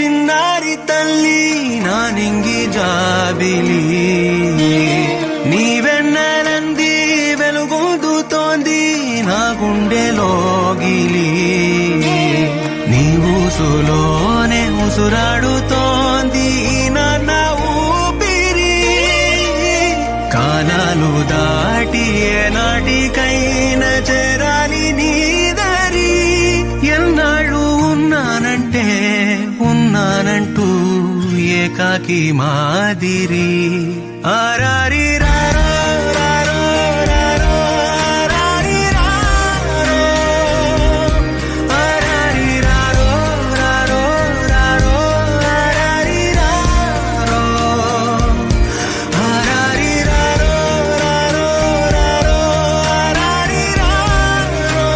చిన్నారి తల్లి నా నింగి జాబిలి నీవెన్నెలంది వెలుగొందుతోంది నా గుండెలోగిలి నీ ఊసులోనే ఉసురాడుతోంది నాన్న ఊపిరి కాలాలు దాటి ఏనాటికైనా చేరాలి నీ దారి ఎన్నాళ్ళు ఉన్నానంటూ ఏకాకి మాదిరి ఆరారి రారో రారో రారో ఆరారి రారో ఆరారి రారో రారో రారో ఆరారి రారో ఆరారి రారో రారో రారో ఆరారి రారో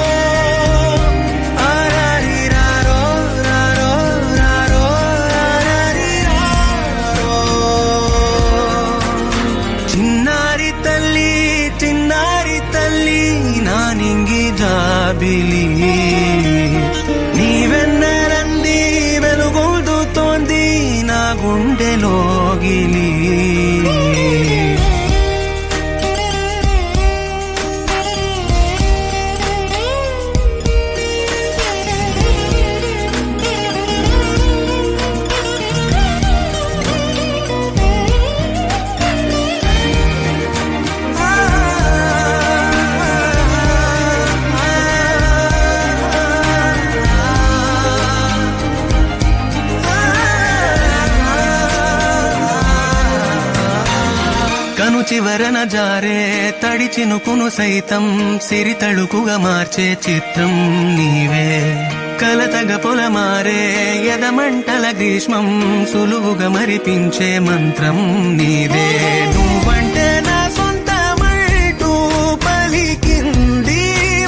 ఆరారి రారో రారో రారో ఆరారి రారో చిన్నారి తల్లి నా నింగి జాబిలి నీవెన్నెలంది వెలుగొందుతోంది నా గుండెలోగిలి కను చివరన జారే తడి చినుకును సైతం సిరి తళుకుగా మార్చే చిత్రం నీవే కలతగ పొలమారే ఎదమంటల గ్రీష్మం సులువుగా మరిపించే మంత్రం నీదే నువ్వంటే నా సొంతమంటూ పలికింది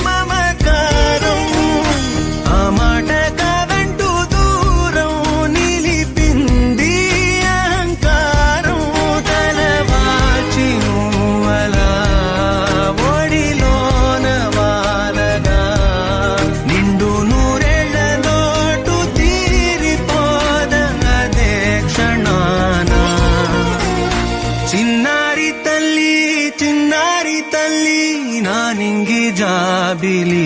మమకారం ఆ మాట కాదంటూ దూరం నిలిపింది అహంకారం తలవాచి నువ్వలా ఒడిలోన వాలగా నిండు నూరేళ్ల లోటు తీరిపోదదే క్షణాన చిన్నారి తల్లి నా నింగి జాబిలి